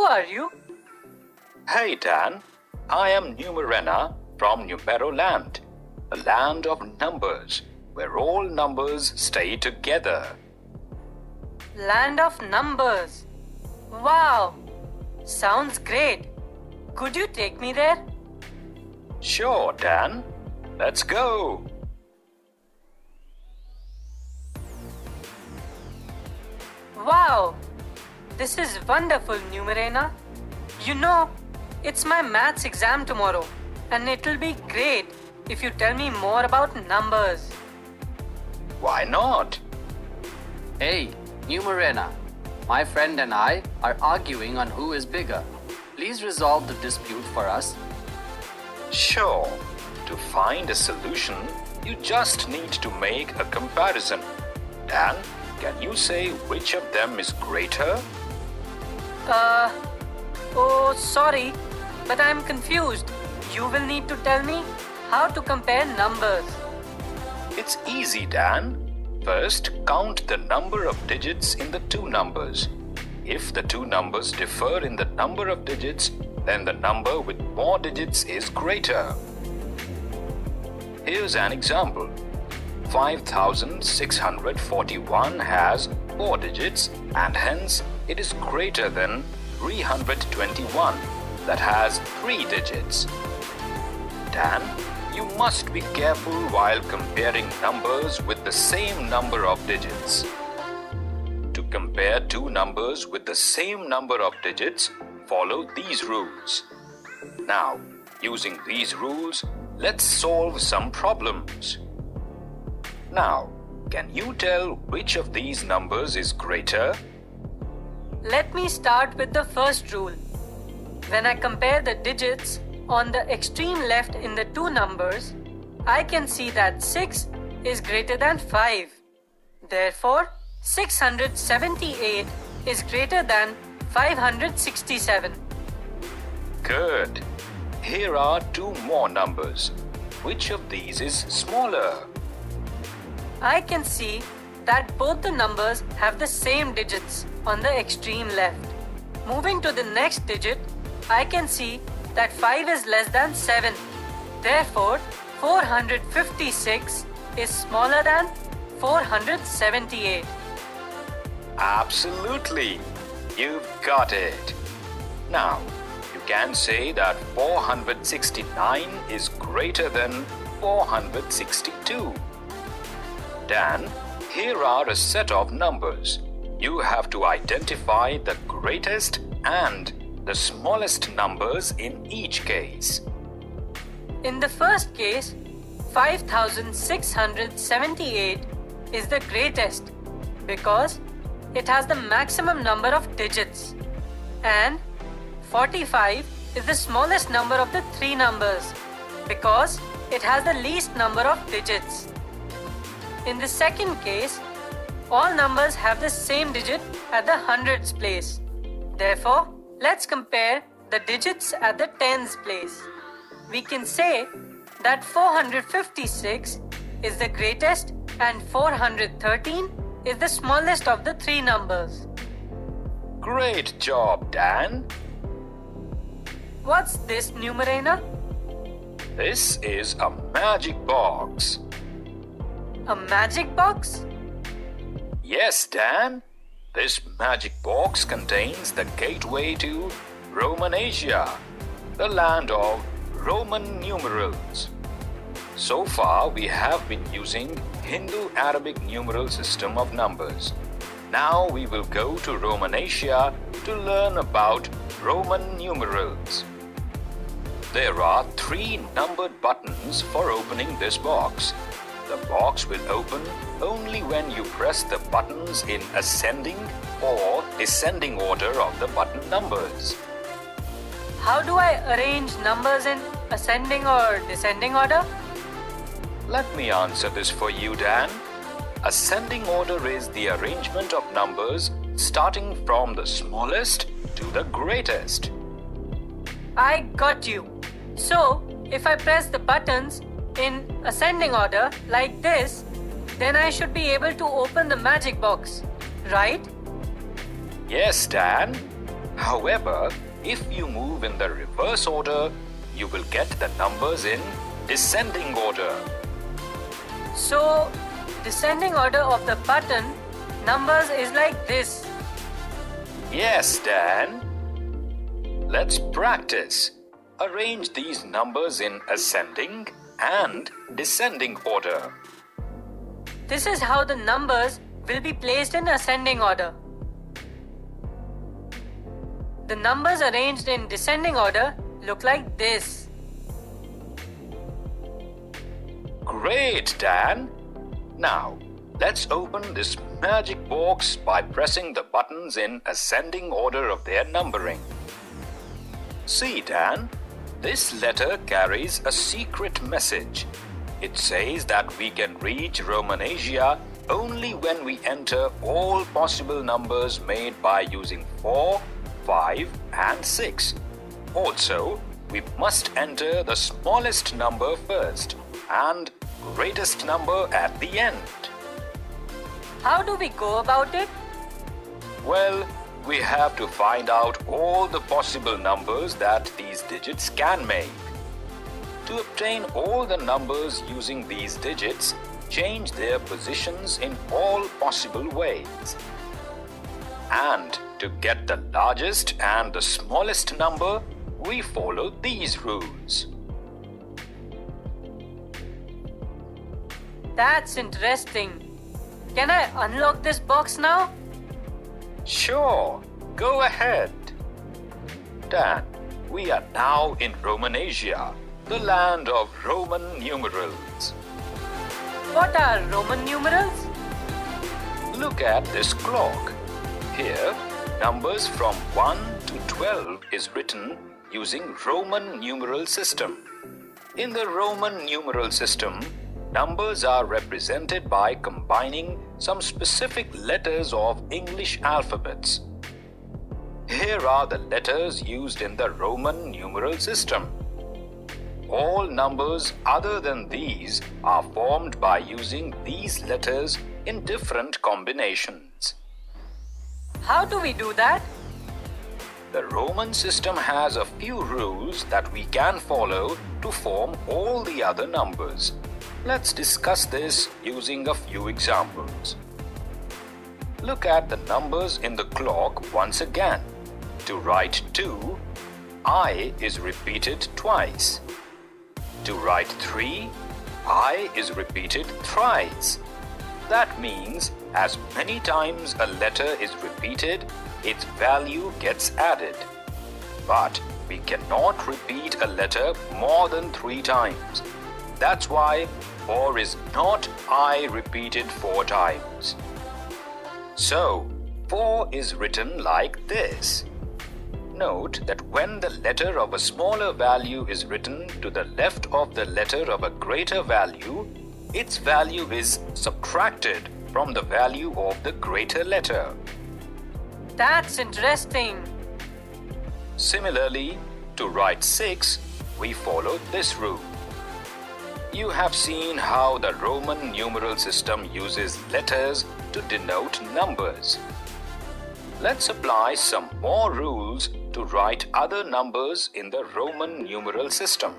are you? Hey Dan, I am Numerena from Numeroland, the land of numbers, where all numbers stay together. Land of numbers. Wow! Sounds great. Could you take me there? Sure, Dan. Let's go. Wow! This is wonderful, Numerena. You know, it's my maths exam tomorrow, and it'll be great if you tell me more about numbers. Why not? Hey, Numerena. My friend and I are arguing on who is bigger. Please resolve the dispute for us. Sure. To find a solution, you just need to make a comparison. Dan, can you say which of them is greater? Oh, sorry, but I'm confused. You will need to tell me how to compare numbers. It's easy, Dan. First, count the number of digits in the two numbers. If the two numbers differ in the number of digits, then the number with more digits is greater. Here's an example. 5,641 has 4 digits and hence it is greater than 321 that has 3 digits. Dan, you must be careful while comparing numbers with the same number of digits. To compare two numbers with the same number of digits, follow these rules. Now, using these rules, let's solve some problems. Now, can you tell which of these numbers is greater? Let me start with the first rule. When I compare the digits on the extreme left in the two numbers, I can see that 6 is greater than 5. Therefore, 678 is greater than 567. Good. Here are two more numbers. Which of these is smaller? I can see that both the numbers have the same digits on the extreme left. Moving to the next digit, I can see that 5 is less than 7. Therefore, 456 is smaller than 478. Absolutely. You've got it. Now, you can say that 469 is greater than 462. Dan, here are a set of numbers. You have to identify the greatest and the smallest numbers in each case. In the first case, 5,678 is the greatest because it has the maximum number of digits, and 45 is the smallest number of the three numbers because it has the least number of digits. In the second case, all numbers have the same digit at the hundreds place. Therefore, let's compare the digits at the tens place. We can say that 456 is the greatest and 413 is the smallest of the three numbers. Great job, Dan. What's this, Numerena? This is a magic box. A magic box? Yes, Dan. This magic box contains the gateway to Romanasia, the land of Roman numerals. So far, we have been using Hindu-Arabic numeral system of numbers. Now we will go to Romanasia to learn about Roman numerals. There are 3 numbered buttons for opening this box. The box will open only when you press the buttons in ascending or descending order of the button numbers. How do I arrange numbers in ascending or descending order? Let me answer this for you, Dan. Ascending order is the arrangement of numbers starting from the smallest to the greatest. I got you. So, if I press the buttons in ascending order like this, then I should be able to open the magic box, right? Yes, Dan. However, if you move in the reverse order, you will get the numbers in descending order. So, descending order of the button numbers is like this. Yes, Dan. Let's practice. Arrange these numbers in ascending and descending order. This is how the numbers will be placed in ascending order. The numbers arranged in descending order look like this. Great, Dan. Now, let's open this magic box by pressing the buttons in ascending order of their numbering. See, Dan, this letter carries a secret message. It says that we can reach Romanasia only when we enter all possible numbers made by using 4, 5 and 6. Also, we must enter the smallest number first and greatest number at the end. How do we go about it? Well, we have to find out all the possible numbers that these digits can make. To obtain all the numbers using these digits, change their positions in all possible ways. And to get the largest and the smallest number, we follow these rules. That's interesting. Can I unlock this box now? Sure, go ahead. Dan, we are now in Romanasia, the land of Roman numerals. What are Roman numerals? Look at this clock. Here, numbers from 1 to 12 is written using Roman numeral system. In the Roman numeral system, numbers are represented by combining some specific letters of English alphabets. Here are the letters used in the Roman numeral system. All numbers other than these are formed by using these letters in different combinations. How do we do that? The Roman system has a few rules that we can follow to form all the other numbers. Let's discuss this using a few examples. Look at the numbers in the clock once again. To write 2, I is repeated twice. To write 3, I is repeated thrice. That means as many times a letter is repeated, its value gets added. But we cannot repeat a letter more than 3 times. That's why 4 is not I repeated 4 times. So, 4 is written like this. Note that when the letter of a smaller value is written to the left of the letter of a greater value, its value is subtracted from the value of the greater letter. That's interesting. Similarly, to write 6, we follow this rule. You have seen how the Roman numeral system uses letters to denote numbers. Let's apply some more rules to write other numbers in the Roman numeral system.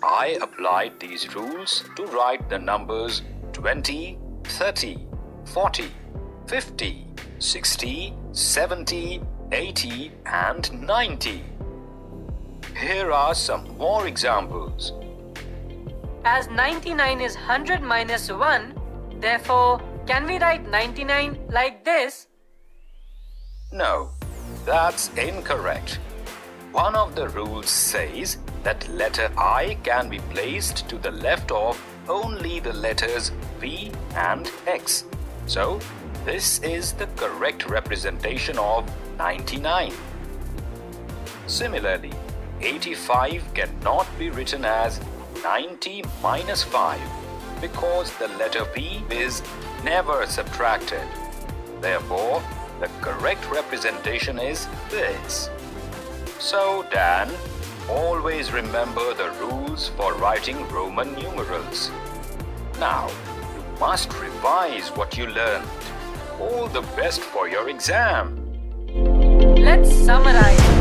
I applied these rules to write the numbers 20, 30, 40, 50, 60, 70, 80 and 90. Here are some more examples. As 99 is 100 minus 1, therefore, can we write 99 like this? No, that's incorrect. One of the rules says that letter I can be placed to the left of only the letters V and X. So, this is the correct representation of 99. Similarly, 85 cannot be written as 90 minus 5 because the letter V is never subtracted. Therefore, the correct representation is this. So, Dan, always remember the rules for writing Roman numerals. Now, you must revise what you learned. All the best for your exam. Let's summarize.